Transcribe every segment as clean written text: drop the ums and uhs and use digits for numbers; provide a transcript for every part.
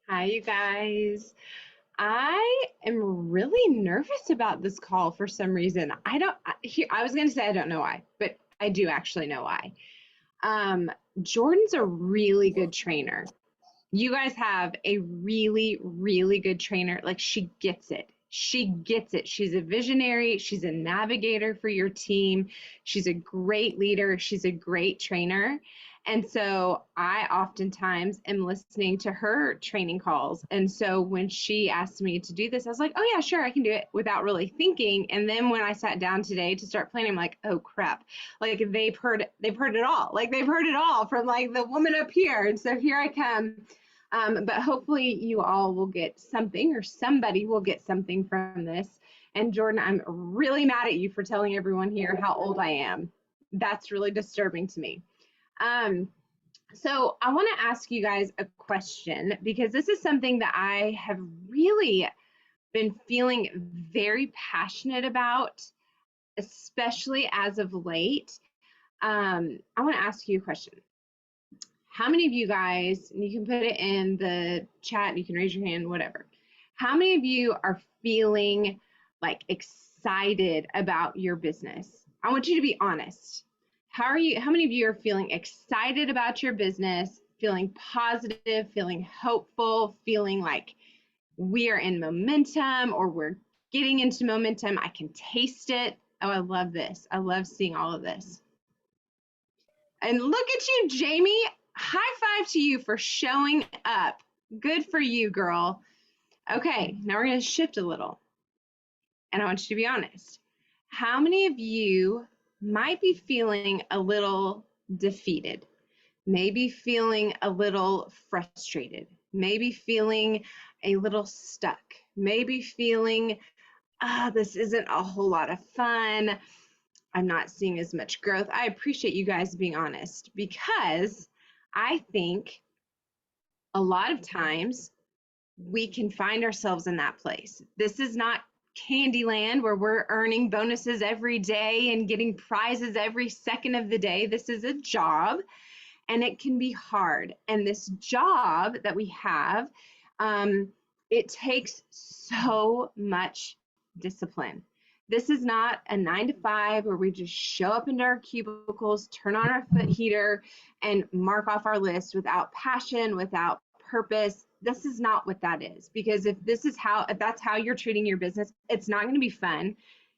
Hi, you guys. I am really nervous about this call for some reason. I was going to say I don't know why, but I do actually know why. Um, Jordan's a really good trainer. You guys have a really, really good trainer. Like, she gets it. She gets it. She's a visionary. She's a navigator for your team. She's a great leader. She's a great trainer. And so I oftentimes am listening to her training calls. And so when she asked me to do this, I was like, oh, yeah, sure, I can do it without really thinking. And then when I sat down today to start planning, I'm like, oh, crap. Like they've heard it all. Like they've heard it all from like the woman up here. And so here I come, but hopefully you all will get something or somebody will get something from this. And Jordan, I'm really mad at you for telling everyone here how old I am. That's really disturbing to me. Um, so I want to ask you guys a question because this is something that I have really been feeling very passionate about, especially as of late. I want to ask you a question. How many of you guys, and you can put it in the chat, you can raise your hand, whatever. How many of you are feeling like excited about your business? I want you to be honest. How many of you are feeling excited about your business, feeling positive, feeling hopeful, feeling like we are in momentum or we're getting into momentum? I can taste it. Oh, I love this. I love seeing all of this. And look at you, Jamie. High five to you for showing up. Good for you, girl. Okay, now we're going to shift a little. And I want you to be honest. How many of you might be feeling a little defeated? Maybe feeling a little frustrated? Maybe feeling a little stuck? Maybe feeling, this isn't a whole lot of fun. I'm not seeing as much growth. I appreciate you guys being honest because I think a lot of times we can find ourselves in that place. This is not Candyland where we're earning bonuses every day and getting prizes every second of the day. This is a job and it can be hard. And this job that we have, it takes so much discipline. This is not a 9 to 5 where we just show up into our cubicles, turn on our foot heater, and mark off our list without passion, without purpose. This is not what that is. Because if that's how you're treating your business, it's not going to be fun.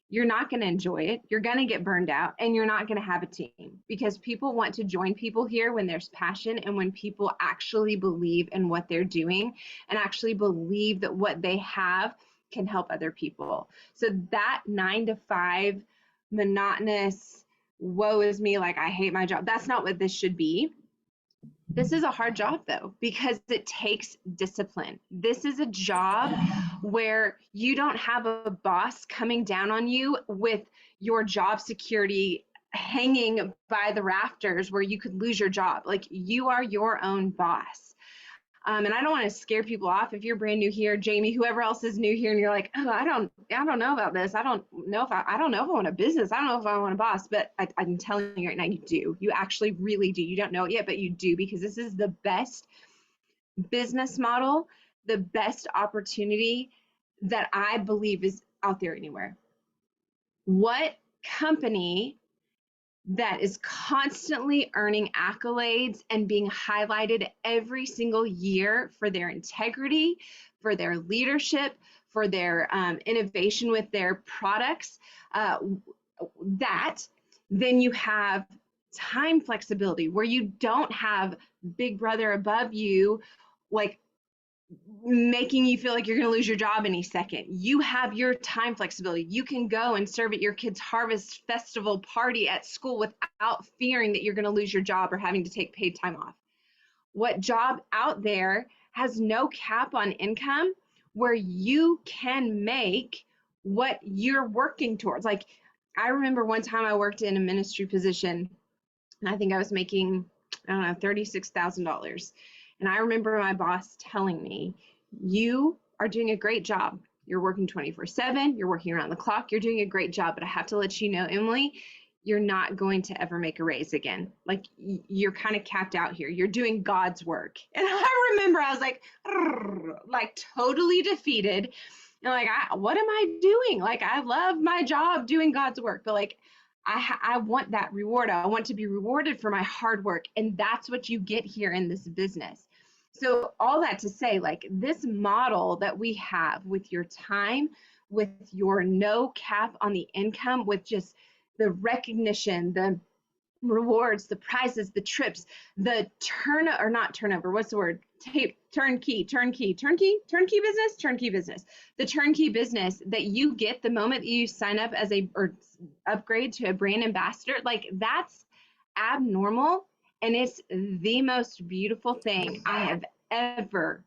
You're not going to enjoy it. You're going to get burned out and you're not going to have a team because people want to join people here when there's passion and when people actually believe in what they're doing and actually believe that what they have can help other people. So that 9 to 5 monotonous, woe is me, like I hate my job, that's not what this should be. This is a hard job though, because it takes discipline. This is a job where you don't have a boss coming down on you with your job security hanging by the rafters where you could lose your job. Like you are your own boss. And I don't want to scare people off. If you're brand new here, Jamie, whoever else is new here, and you're like, oh, I don't know about this. I don't know if I want a business. I don't know if I want a boss. But I'm telling you right now, you do. You actually really do. You don't know it yet, but you do because this is the best business model, the best opportunity that I believe is out there anywhere. What company that is constantly earning accolades and being highlighted every single year for their integrity, for their leadership, for their innovation with their products, then you have time flexibility where you don't have Big Brother above you, like making you feel like you're going to lose your job any second. You have your time flexibility. You can go and serve at your kid's harvest festival party at school without fearing that you're going to lose your job or having to take paid time off. What job out there has no cap on income where you can make what you're working towards? Like, I remember one time I worked in a ministry position and I think I was making, I don't know, $36,000. And I remember my boss telling me, you are doing a great job. You're working 24/7. You're working around the clock. You're doing a great job. But I have to let you know, Emily, you're not going to ever make a raise again. Like you're kind of capped out here. You're doing God's work. And I remember I was like totally defeated. And like, what am I doing? Like, I love my job doing God's work, but like, I want that reward. I want to be rewarded for my hard work. And that's what you get here in this business. So all that to say, like, this model that we have with your time, with your no cap on the income, with just the recognition, the rewards, the prizes, the trips, the turnover, what's the word? Turnkey business, the turnkey business that you get the moment that you sign up as or upgrade to a brand ambassador, like that's abnormal. And it's the most beautiful thing I have ever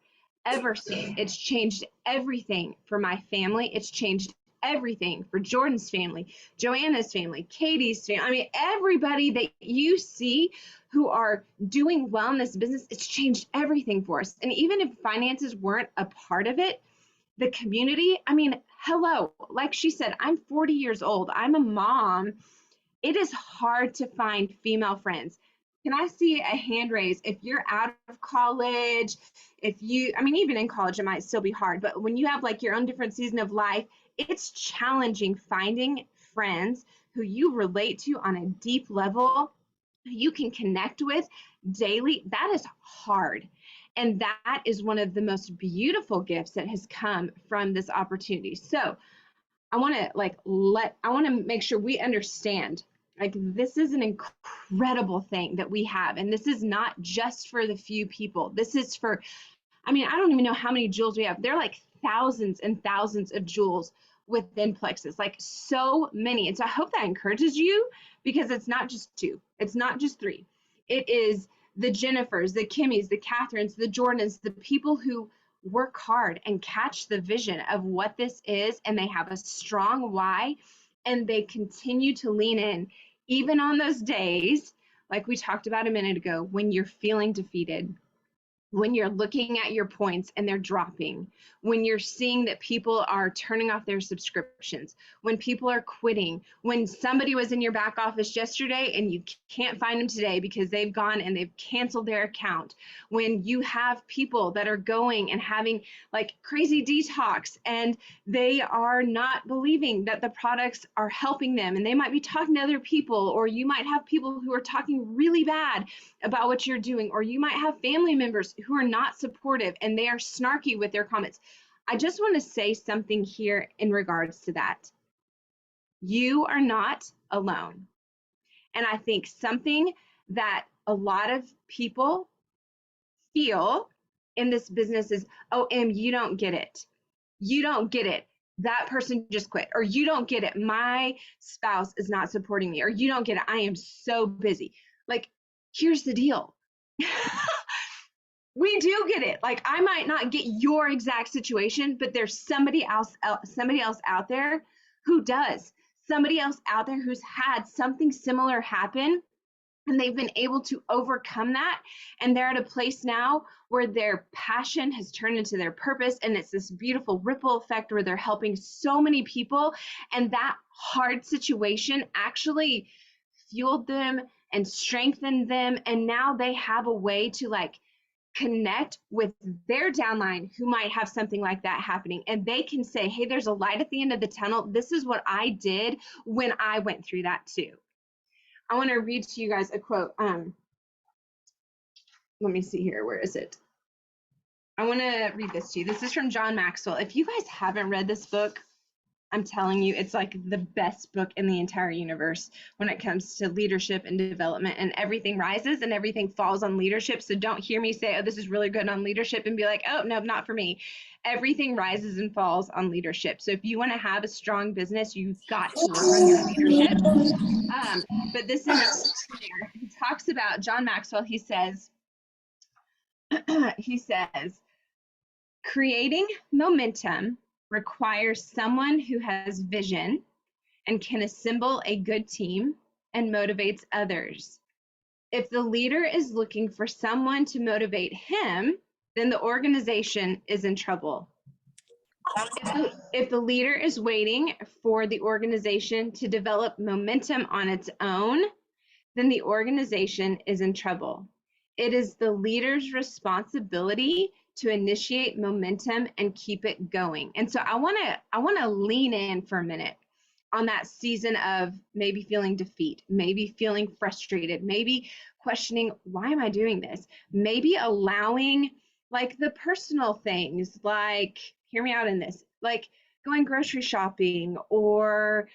seen. It's changed everything for my family. It's changed everything for Jordan's family, Joanna's family, Katie's family. I mean, everybody that you see who are doing well in this business, it's changed everything for us. And even if finances weren't a part of it, the community, I mean, hello, like she said, I'm 40 years old. I'm a mom. It is hard to find female friends. Can I see a hand raise if you're out of college? I mean, even in college, it might still be hard, but when you have like your own different season of life, it's challenging finding friends who you relate to on a deep level, who you can connect with daily. That is hard. And that is one of the most beautiful gifts that has come from this opportunity. So I want to make sure we understand, like, this is an incredible thing that we have. And this is not just for the few people. This is for, I mean, I don't even know how many jewels we have. There are like thousands and thousands of jewels within Plexus, like so many. And so I hope that encourages you, because it's not just 2, it's not just 3. It is the Jennifers, the Kimmys, the Catherines, the Jordans, the people who work hard and catch the vision of what this is, and they have a strong why, and they continue to lean in, even on those days, like we talked about a minute ago, when you're feeling defeated, when you're looking at your points and they're dropping, when you're seeing that people are turning off their subscriptions, when people are quitting, when somebody was in your back office yesterday and you can't find them today because they've gone and they've canceled their account, when you have people that are going and having like crazy detox and they are not believing that the products are helping them, and they might be talking to other people, or you might have people who are talking really bad about what you're doing, or you might have family members who are not supportive and they are snarky with their comments. I just want to say something here in regards to that. You are not alone. And I think something that a lot of people feel in this business is, oh, you don't get it. You don't get it. That person just quit. Or you don't get it. My spouse is not supporting me. Or you don't get it. I am so busy. Like, here's the deal. We do get it. Like, I might not get your exact situation, but there's somebody else out there who does. Somebody else out there who's had something similar happen, and they've been able to overcome that. And they're at a place now where their passion has turned into their purpose. And it's this beautiful ripple effect where they're helping so many people. And that hard situation actually fueled them and strengthened them. And now they have a way to like connect with their downline who might have something like that happening. And they can say, hey, there's a light at the end of the tunnel. This is what I did when I went through that too. I want to read to you guys a quote. Let me see here. Where is it? I want to read this to you. This is from John Maxwell. If you guys haven't read this book, I'm telling you, it's like the best book in the entire universe when it comes to leadership and development, and everything rises and everything falls on leadership. So don't hear me say, oh, this is really good on leadership and be like, oh, no, not for me. Everything rises and falls on leadership. So if you want to have a strong business, you've got to work on your leadership. But this is, he talks about John Maxwell. He says, creating momentum requires someone who has vision and can assemble a good team and motivates others. If the leader is looking for someone to motivate him, then the organization is in trouble. If the leader is waiting for the organization to develop momentum on its own, then the organization is in trouble. It is the leader's responsibility to initiate momentum and keep it going. And so I want to lean in for a minute on that season of maybe feeling defeat, maybe feeling frustrated, maybe questioning, why am I doing this? Maybe allowing like the personal things, like, hear me out in this, like going grocery shopping, or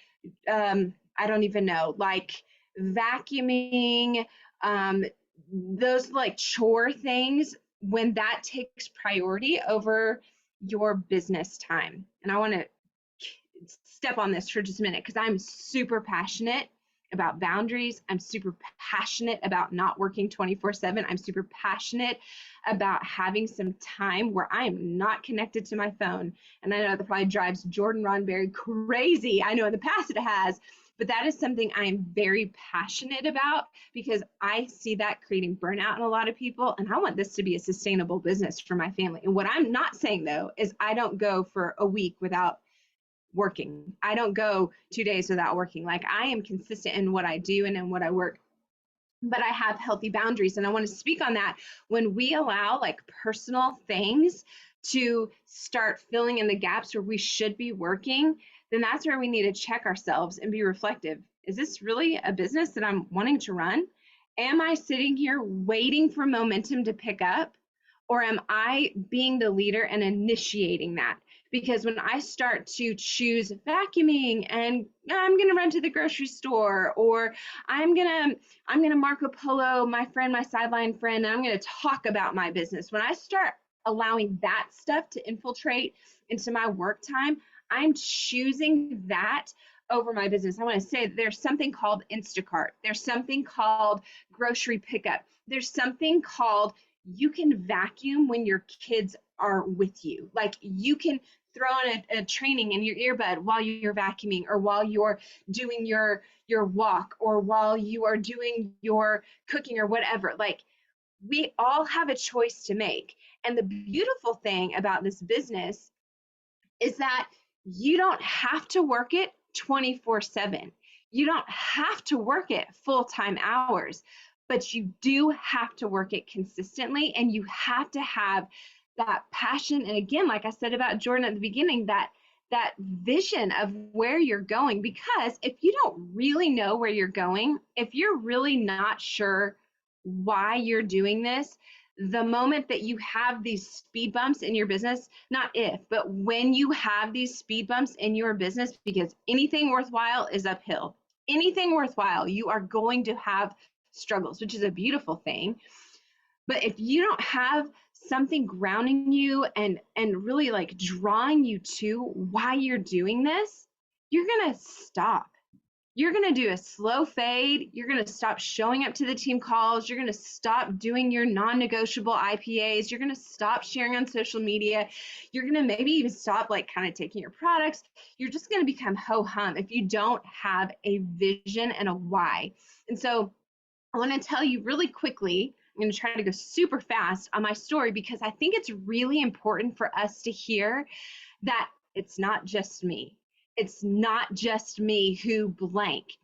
I don't even know, like vacuuming, those like chore things, when that takes priority over your business time. And I want to step on this for just a minute because I'm super passionate about boundaries. I'm super passionate about not working 24/7. I'm super passionate about having some time where I am not connected to my phone. And I know that probably drives Jordan Ronberry crazy. I know in the past it has, but that is something I am very passionate about because I see that creating burnout in a lot of people. And I want this to be a sustainable business for my family. And what I'm not saying though, is I don't go for a week without working. I don't go 2 days without working. Like, I am consistent in what I do and in what I work, but I have healthy boundaries. And I want to speak on that. When we allow like personal things to start filling in the gaps where we should be working, then that's where we need to check ourselves and be reflective. Is this really a business that I'm wanting to run? Am I sitting here waiting for momentum to pick up? Or am I being the leader and initiating that? Because when I start to choose vacuuming and I'm going to run to the grocery store, or I'm going to Marco Polo my friend, my sideline friend, and I'm going to talk about my business. When I start allowing that stuff to infiltrate into my work time, I'm choosing that over my business. I want to say there's something called Instacart. There's something called grocery pickup. There's something called you can vacuum when your kids are with you. Like, you can throw on a training in your earbud while you're vacuuming, or while you're doing your walk, or while you are doing your cooking or whatever. Like, we all have a choice to make. And the beautiful thing about this business is that you don't have to work it 24/7. You don't have to work it full-time hours, but you do have to work it consistently, and you have to have that passion. And again, like I said about Jordan at the beginning, that vision of where you're going. Because if you don't really know where you're going, if you're really not sure why you're doing this, the moment that you have these speed bumps in your business, not if, but when you have these speed bumps in your business, because anything worthwhile is uphill. Anything worthwhile, you are going to have struggles, which is a beautiful thing. But if you don't have something grounding you and really like drawing you to why you're doing this, you're going to stop. You're going to do a slow fade. You're going to stop showing up to the team calls. You're going to stop doing your non-negotiable IPAs. You're going to stop sharing on social media. You're going to maybe even stop like kind of taking your products. You're just going to become ho-hum if you don't have a vision and a why. And so I want to tell you really quickly, I'm going to try to go super fast on my story, because I think it's really important for us to hear that it's not just me. It's not just me who blank.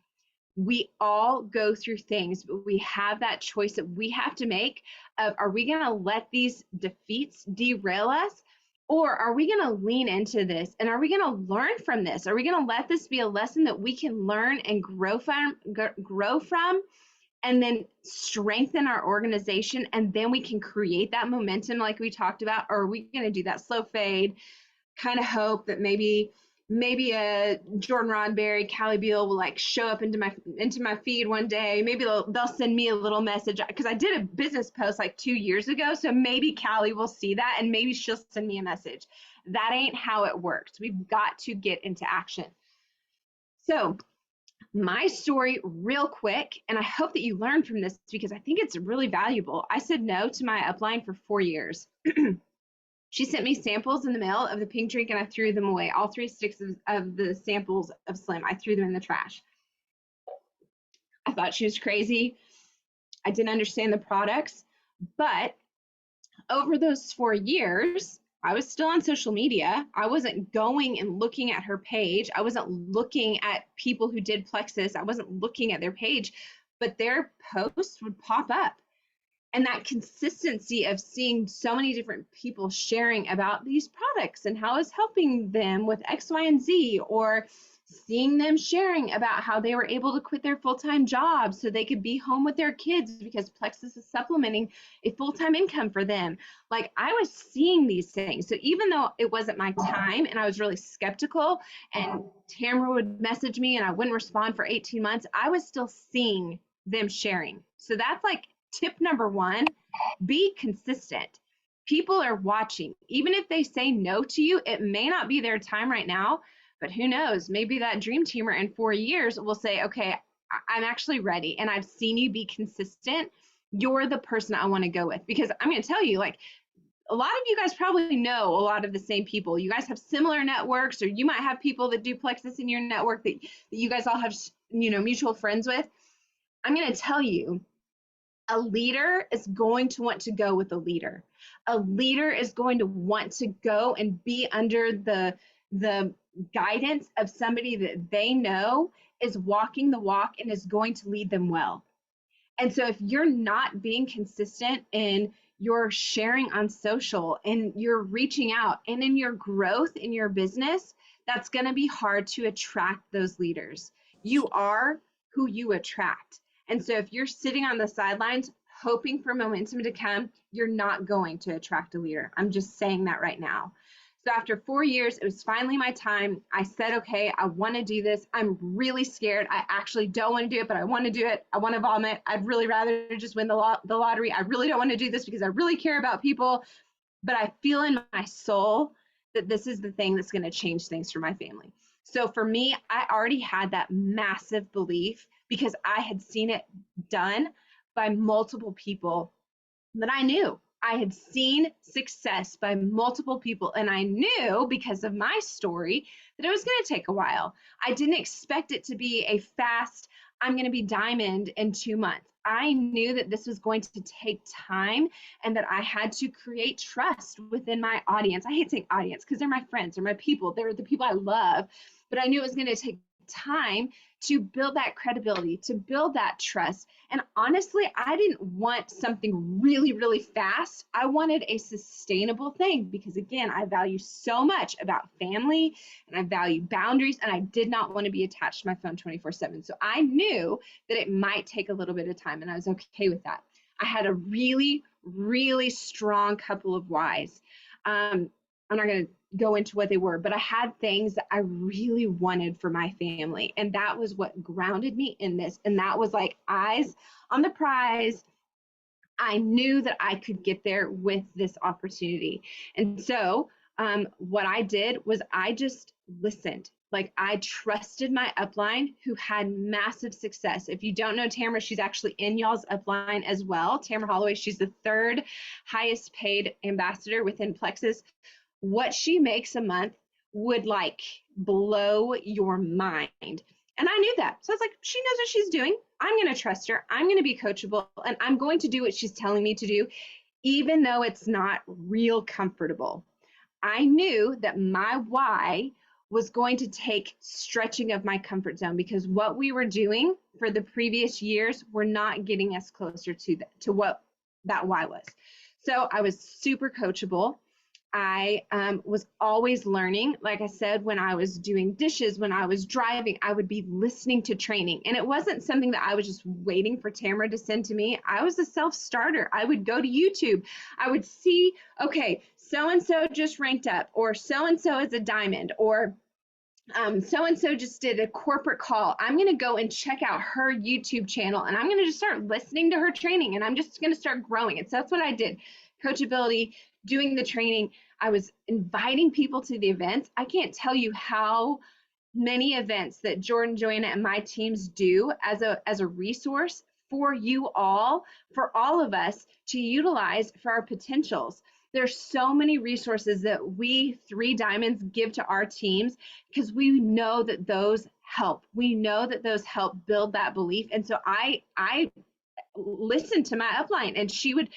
We all go through things, but we have that choice that we have to make of, are we going to let these defeats derail us? Or are we going to lean into this, and are we going to learn from this? Are we going to let this be a lesson that we can learn and grow from, and then strengthen our organization, and then we can create that momentum like we talked about? Or are we going to do that slow fade, kind of hope that maybe a Jordan Roddenberry, Callie Beal will like show up into my feed one day. Maybe they'll send me a little message, because I did a business post like 2 years ago. So maybe Callie will see that and maybe she'll send me a message. That ain't how it works. We've got to get into action. So my story real quick, and I hope that you learn from this because I think it's really valuable. I said no to my upline for 4 years. She sent me samples in the mail of the pink drink, and I threw them away. All 3 sticks of the samples of Slim, I threw them in the trash. I thought she was crazy. I didn't understand the products. But over those 4 years, I was still on social media. I wasn't going and looking at her page. I wasn't looking at people who did Plexus. I wasn't looking at their page, but their posts would pop up. And that consistency of seeing so many different people sharing about these products and how it's helping them with X, Y, and Z, or seeing them sharing about how they were able to quit their full-time jobs so they could be home with their kids because Plexus is supplementing a full-time income for them. Like, I was seeing these things. So even though it wasn't my time and I was really skeptical, and Tamara would message me and I wouldn't respond for 18 months, I was still seeing them sharing. So that's like tip number one: be consistent. People are watching. Even if they say no to you, it may not be their time right now, but who knows? Maybe that dream teamer in 4 years will say, okay, I'm actually ready and I've seen you be consistent. You're the person I want to go with. Because I'm going to tell you, like, a lot of you guys probably know a lot of the same people. You guys have similar networks, or you might have people that do Plexus in your network that you guys all have, mutual friends with. I'm going to tell you, a leader is going to want to go with a leader. A leader is going to want to go and be under the guidance of somebody that they know is walking the walk and is going to lead them well. And so if you're not being consistent in your sharing on social and you're reaching out and in your growth in your business, that's going to be hard to attract those leaders. You are who you attract. And so if you're sitting on the sidelines hoping for momentum to come, you're not going to attract a leader. I'm just saying that right now. So after 4 years, it was finally my time. I said, okay, I want to do this. I'm really scared. I actually don't want to do it, but I want to do it. I want to vomit. I'd really rather just win the lottery. I really don't want to do this because I really care about people, but I feel in my soul that this is the thing that's going to change things for my family. So for me, I already had that massive belief because I had seen it done by multiple people that I knew. I had seen success by multiple people, and I knew because of my story that it was going to take a while. I didn't expect it to be a fast, I'm going to be diamond in 2 months. I knew that this was going to take time and that I had to create trust within my audience. I hate saying audience because they're my friends, they're my people, they're the people I love, but I knew it was going to take time to build that credibility, to build that trust. And honestly, I didn't want something really, really fast. I wanted a sustainable thing because, again, I value so much about family and I value boundaries, and I did not want to be attached to my phone 24/7. So I knew that it might take a little bit of time, and I was okay with that. I had a really, really strong couple of whys. I'm not going to go into what they were, but I had things that I really wanted for my family. And that was what grounded me in this. And that was like eyes on the prize. I knew that I could get there with this opportunity. And so what I did was I just listened. Like, I trusted my upline who had massive success. If you don't know Tamara, she's actually in y'all's upline as well. Tamara Holloway, she's the third highest paid ambassador within Plexus. What she makes a month would like blow your mind. And I knew that. So I was like, she knows what she's doing. I'm going to trust her. I'm going to be coachable, and I'm going to do what she's telling me to do, even though it's not real comfortable. I knew that my why was going to take stretching of my comfort zone, because what we were doing for the previous years were not getting us closer to what that why was. So I was super coachable. I was always learning. Like I said, when I was doing dishes, when I was driving, I would be listening to training. And it wasn't something that I was just waiting for Tamara to send to me. I was a self-starter. I would go to YouTube. I would see, okay, so-and-so just ranked up, or so-and-so is a diamond, or so-and-so just did a corporate call. I'm going to go and check out her YouTube channel, and I'm going to just start listening to her training, and I'm just going to start growing it. So that's what I did. Coachability, doing the training. I was inviting people to the events. I can't tell you how many events that Jordan, Joanna, and my teams do as a resource for you all, for all of us to utilize for our potentials. There's so many resources that we 3 Diamonds give to our teams because we know that those help. We know that those help build that belief. And so I listened to my upline, and she would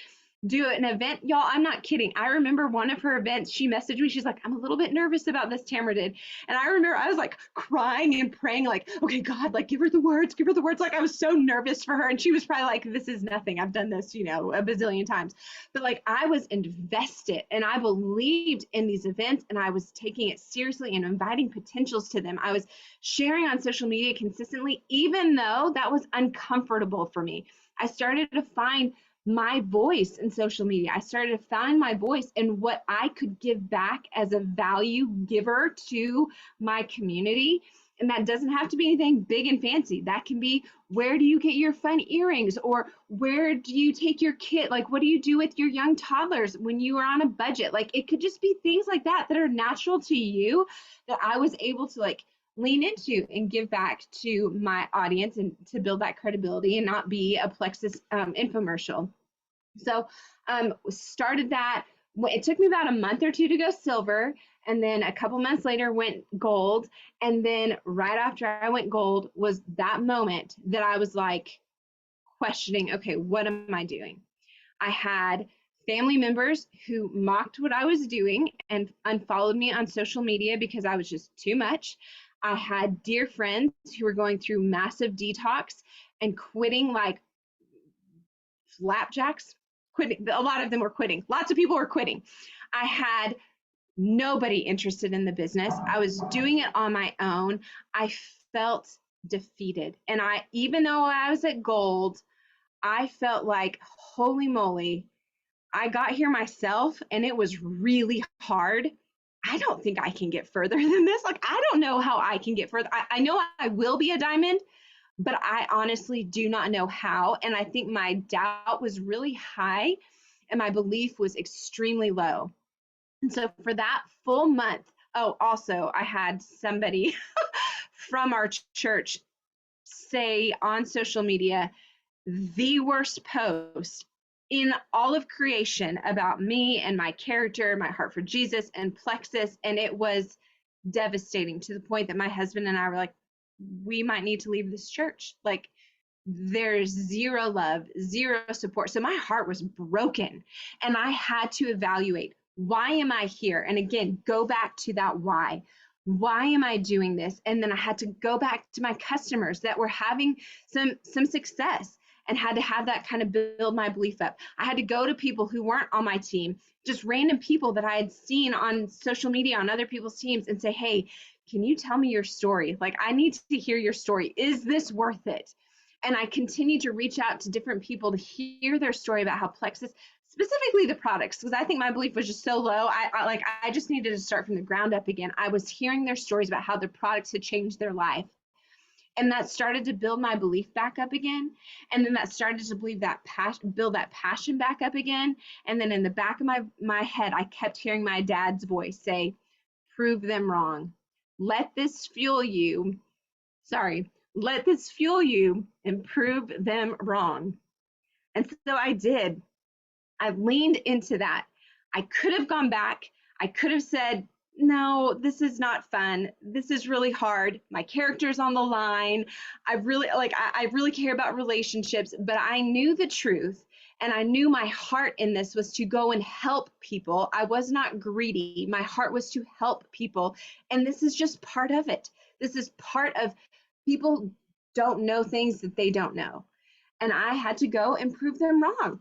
do an event. Y'all, I'm not kidding. I remember one of her events, she messaged me. She's like, I'm a little bit nervous about this, Tamara did. And I remember I was like crying and praying, like, okay, God, like, give her the words, give her the words. Like, I was so nervous for her. And she was probably like, this is nothing. I've done this, a bazillion times. But like, I was invested and I believed in these events and I was taking it seriously and inviting potentials to them. I was sharing on social media consistently, even though that was uncomfortable for me. I started to find my voice in social media. I started to find my voice and what I could give back as a value giver to my community. And that doesn't have to be anything big and fancy. That can be, where do you get your fun earrings? Or where do you take your kid? Like, what do you do with your young toddlers when you are on a budget? Like, it could just be things like that that are natural to you that I was able to like lean into and give back to my audience and to build that credibility and not be a Plexus infomercial. So started that. It took me about a month or two to go silver. And then a couple months later went gold. And then right after I went gold was that moment that I was like questioning, okay, what am I doing? I had family members who mocked what I was doing and unfollowed me on social media because I was just too much. I had dear friends who were going through massive detox and quitting like flapjacks. Quitting. A lot of them were quitting. Lots of people were quitting. I had nobody interested in the business. I was doing it on my own. I felt defeated. And even though I was at gold, I felt like, holy moly, I got here myself and it was really hard. I don't think I can get further than this. Like, I don't know how I can get further. I know I will be a diamond, but I honestly do not know how. And I think my doubt was really high and my belief was extremely low. And so for that full month, oh, also, I had somebody from our church say on social media the worst post in all of creation about me and my character, my heart for Jesus and Plexus. And it was devastating to the point that my husband and I were like, we might need to leave this church. Like, there's zero love, zero support. So my heart was broken and I had to evaluate, why am I here? And again, go back to that why. Why am I doing this? And then I had to go back to my customers that were having some success and had to have that kind of build my belief up. I had to go to people who weren't on my team, just random people that I had seen on social media on other people's teams and say, hey, can you tell me your story? Like, I need to hear your story. Is this worth it? And I continued to reach out to different people to hear their story about how Plexus, specifically the products, because I think my belief was just so low. I just needed to start from the ground up again. I was hearing their stories about how their products had changed their life. And that started to build my belief back up again. And then that started to build that passion back up again. And then in the back of my head, I kept hearing my dad's voice say, prove them wrong. Let this fuel you. Let this fuel you and prove them wrong. And so I did. I leaned into that. I could have gone back. I could have said, no, this is not fun. This is really hard. My character's on the line. I really care about relationships, but I knew the truth. And I knew my heart in this was to go and help people. I was not greedy. My heart was to help people. And this is just part of it. This is part of people don't know things that they don't know. And I had to go and prove them wrong.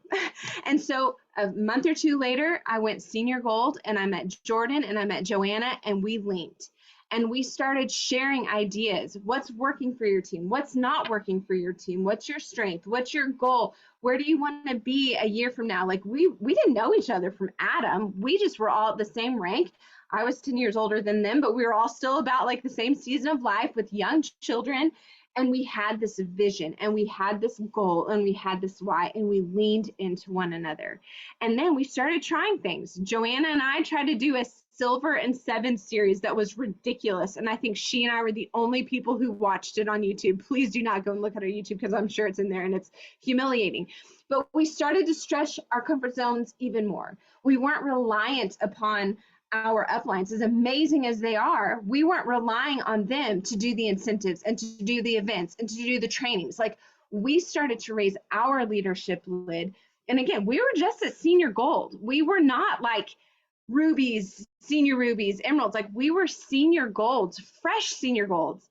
And so a month or two later, I went senior gold and I met Jordan and I met Joanna and we linked. And we started sharing ideas. What's working for your team? What's not working for your team? What's your strength? What's your goal? Where do you want to be a year from now? Like, we didn't know each other from Adam. We just were all at the same rank. I was 10 years older than them, but we were all still about like the same season of life with young children. And we had this vision and we had this goal and we had this why, and we leaned into one another. And then we started trying things. Joanna and I tried to do a Silver and 7 series that was ridiculous. And I think she and I were the only people who watched it on YouTube. Please do not go and look at our YouTube because I'm sure it's in there and it's humiliating. But we started to stretch our comfort zones even more. We weren't reliant upon our uplines, as amazing as they are. We weren't relying on them to do the incentives and to do the events and to do the trainings. Like, we started to raise our leadership lid And again, we were just at senior gold. We were not like rubies, senior rubies, emeralds. Like we were senior golds, fresh senior golds.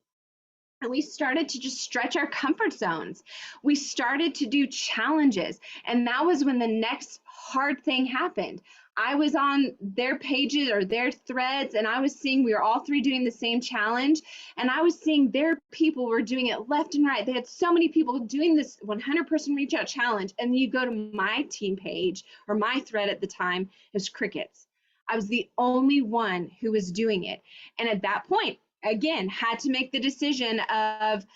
And we started to just stretch our comfort zones. We started to do challenges. And that was when the next hard thing happened. I was on their pages or their threads, and I was seeing we were all three doing the same challenge. And I was seeing their people were doing it left and right. They had so many people doing this 100-person reach out challenge. And you go to my team page or my thread at the time, it was crickets. I was the only one who was doing it. And at that point, again, had to make the decision of,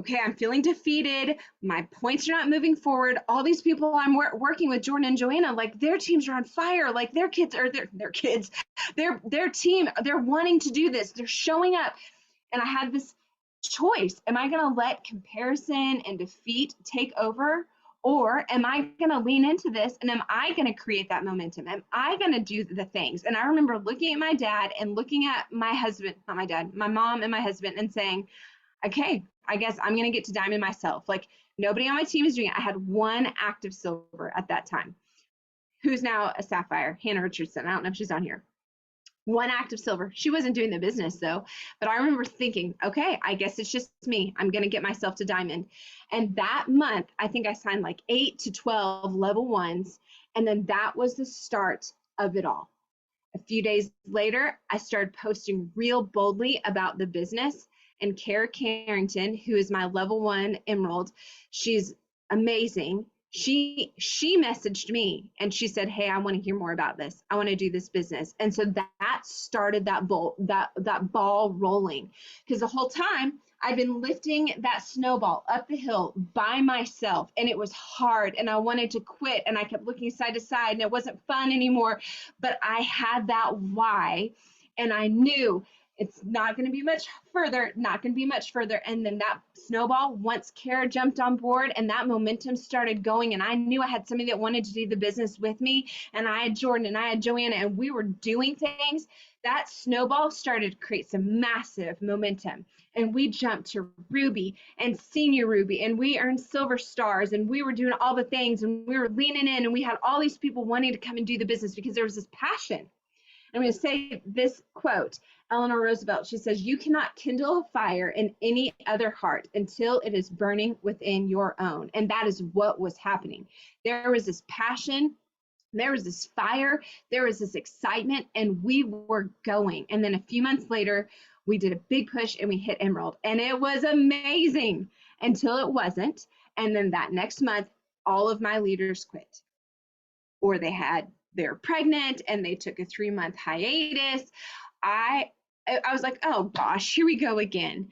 okay, I'm feeling defeated. My points are not moving forward. All these people I'm working with, Jordan and Joanna, like their teams are on fire. Like their kids are their kids, their team, they're wanting to do this. They're showing up. And I had this choice. Am I going to let comparison and defeat take over? Or am I going to lean into this and am I going to create that momentum? Am I going to do the things? And I remember looking at my dad and looking at my husband, not my dad, my mom and my husband, and saying, okay, I guess I'm going to get to diamond myself. Like nobody on my team is doing it. I had one active silver at that time, who's now a sapphire, Hannah Richardson. I don't know if she's on here. One active silver. She wasn't doing the business though, but I remember thinking, okay, I guess it's just me. I'm going to get myself to diamond. And that month, I think I signed like 8 to 12 level ones. And then that was the start of it all. A few days later, I started posting real boldly about the business. And Kara Carrington, who is my level 1 emerald, she's amazing. She messaged me and she said, hey, I want to hear more about this. I want to do this business. And so that started that ball rolling, because the whole time I've been lifting that snowball up the hill by myself, and it was hard and I wanted to quit, and I kept looking side to side and it wasn't fun anymore. But I had that why, and I knew it's not going to be much further, not going to be much further. And then that snowball, once Kara jumped on board and that momentum started going, and I knew I had somebody that wanted to do the business with me, and I had Jordan and I had Joanna, and we were doing things, that snowball started to create some massive momentum. And we jumped to Ruby and Senior Ruby, and we earned silver stars, and we were doing all the things, and we were leaning in, and we had all these people wanting to come and do the business because there was this passion. I'm going to say this quote, Eleanor Roosevelt. She says, you cannot kindle a fire in any other heart until it is burning within your own. And that is what was happening. There was this passion, there was this fire, there was this excitement, and we were going. And then a few months later, we did a big push and we hit Emerald. And it was amazing until it wasn't. And then that next month, all of my leaders quit, or they're pregnant and they took a 3-month hiatus. I was like, oh gosh, here we go again.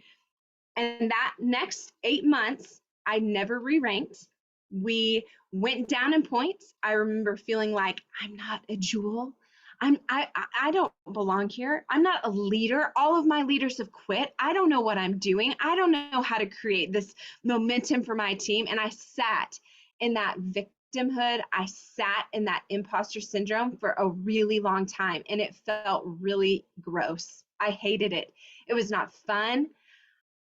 And that next 8 months, I never re-ranked. We went down in points. I remember feeling like I'm not a jewel. I don't belong here. I'm not a leader. All of my leaders have quit. I don't know what I'm doing. I don't know how to create this momentum for my team. And I sat in that victimhood. I sat in that imposter syndrome for a really long time, and it felt really gross. I hated it. It was not fun.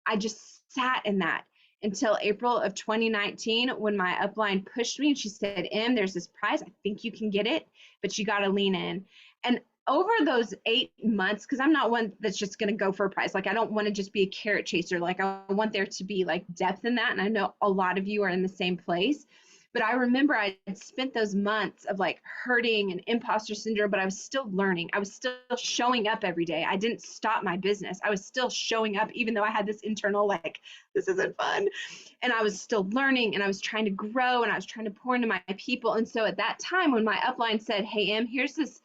I just sat in that until April of 2019, when my upline pushed me and she said, Em, there's this prize. I think you can get it, but you got to lean in. And over those 8 months, because I'm not one that's just going to go for a prize. Like, I don't want to just be a carrot chaser. Like, I want there to be like depth in that. And I know a lot of you are in the same place. But I remember I had spent those months of like hurting and imposter syndrome, but I was still learning. I was still showing up every day. I didn't stop my business. I was still showing up, even though I had this internal, like, this isn't fun. And I was still learning, and I was trying to grow, and I was trying to pour into my people. And so at that time, when my upline said, hey, Em, here's this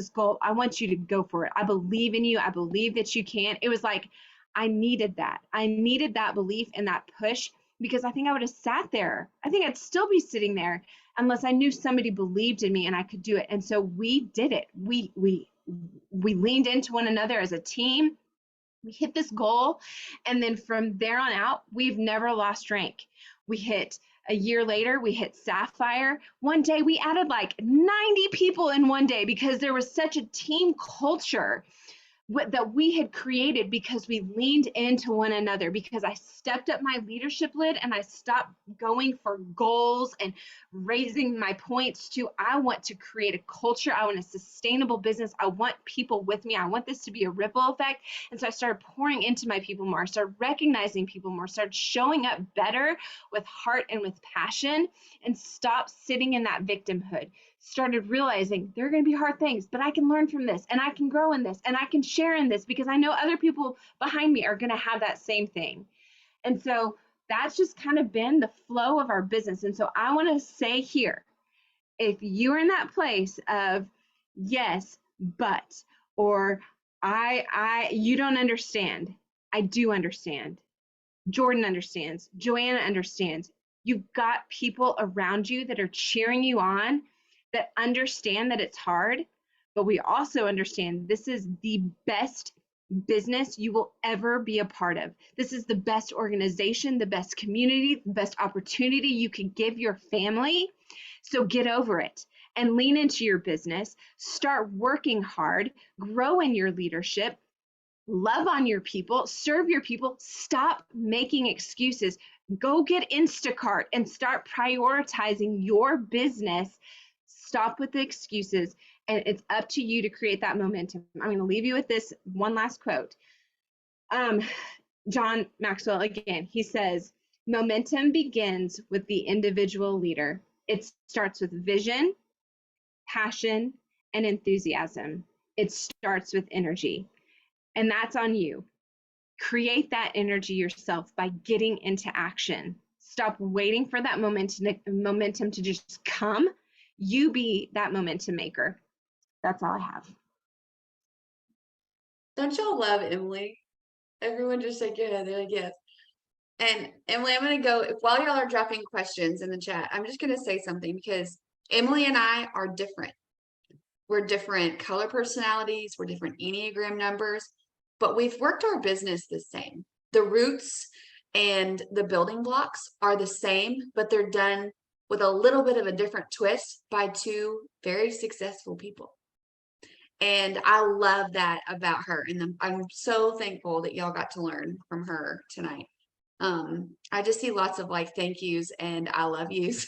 goal. I want you to go for it. I believe in you. I believe that you can. It was like, I needed that. I needed that belief and that push, because I think I would have sat there. I think I'd still be sitting there unless I knew somebody believed in me and I could do it. And so we did it. We leaned into one another as a team. We hit this goal. And then from there on out, we've never lost rank. We hit a year later, we hit Sapphire. One day we added like 90 people in one day because there was such a team culture. that we had created because we leaned into one another, because I stepped up my leadership lid and I stopped going for goals and raising my points to, I want to create a culture. I want a sustainable business. I want people with me. I want this to be a ripple effect. And so I started pouring into my people more, started recognizing people more, started showing up better with heart and with passion, and stopped sitting in that victimhood. Started realizing there are going to be hard things, but I can learn from this, and I can grow in this, and I can share in this, because I know other people behind me are going to have that same thing. And so that's just kind of been the flow of our business. And so I want to say here, if you're in that place of yes, but, or you don't understand, I do understand. Jordan understands. Joanna understands. You've got people around you that are cheering you on, that understand that it's hard, but we also understand this is the best business you will ever be a part of. This is the best organization, the best community, the best opportunity you could give your family. So get over it and lean into your business. Start working hard, grow in your leadership, love on your people, serve your people, stop making excuses. Go get Instacart and start prioritizing your business. Stop with the excuses, and it's up to you to create that momentum. I'm going to leave you with this one last quote. John Maxwell, again, he says, momentum begins with the individual leader. It starts with vision, passion, and enthusiasm. It starts with energy. And that's on you. Create that energy yourself by getting into action. Stop waiting for that momentum to just come. You be that momentum maker. That's all I have. Don't y'all love Emily? Everyone just like, yeah, they're like, yes. And Emily, I'm going to go, while y'all are dropping questions in the chat, I'm just going to say something, because Emily and I are different. We're different color personalities. We're different Enneagram numbers, but we've worked our business the same. The roots and the building blocks are the same, but they're done with a little bit of a different twist by two very successful people. And I love that about her. And I'm so thankful that y'all got to learn from her tonight. I just see lots of like thank yous and I love yous.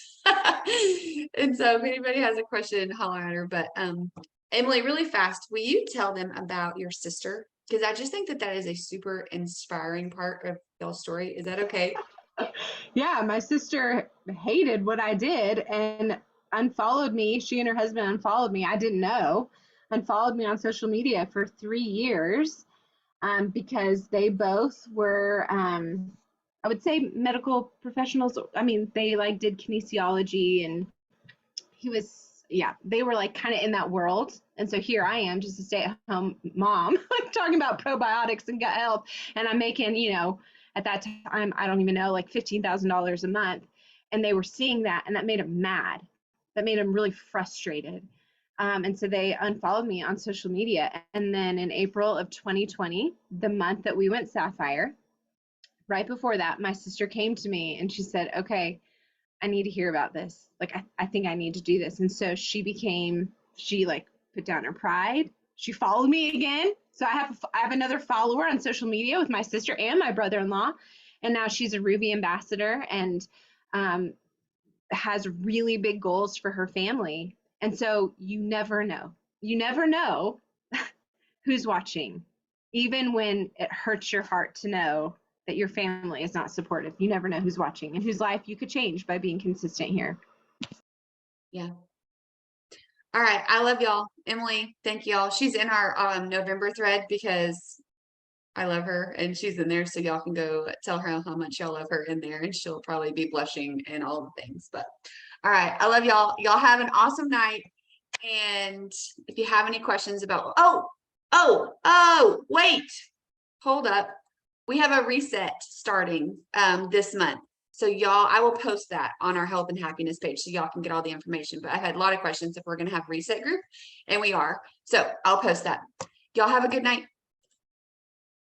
And so if anybody has a question, holler at her. But Emily, really fast, will you tell them about your sister? Because I just think that that is a super inspiring part of y'all's story. Is that okay? Yeah, my sister hated what I did and unfollowed me. She and her husband unfollowed me. I didn't know. Unfollowed me on social media for 3 years, because they both were, I would say, medical professionals. I mean, they like did kinesiology, and he was, yeah, they were like kind of in that world. And so here I am, just a stay-at-home mom, talking about probiotics and gut health, and I'm making, at that time, I don't even know, like $15,000 a month. And they were seeing that, and that made them mad. That made them really frustrated. And so they unfollowed me on social media. And then in April of 2020, the month that we went Sapphire, right before that, my sister came to me and she said, okay, I need to hear about this. Like, I think I need to do this. And so she like put down her pride. She followed me again. So I have another follower on social media with my sister and my brother-in-law. And now she's a Ruby ambassador, and has really big goals for her family. And so you never know. You never know who's watching, even when it hurts your heart to know that your family is not supportive. You never know who's watching and whose life you could change by being consistent here. Yeah. All right. I love y'all. Emily, thank y'all. She's in our November thread because I love her and she's in there. So y'all can go tell her how much y'all love her in there, and she'll probably be blushing and all the things. But all right. I love y'all. Y'all have an awesome night. And if you have any questions about, wait, hold up. We have a reset starting this month. So y'all, I will post that on our health and happiness page so y'all can get all the information. But I've had a lot of questions if we're going to have reset group, and we are. So I'll post that. Y'all have a good night.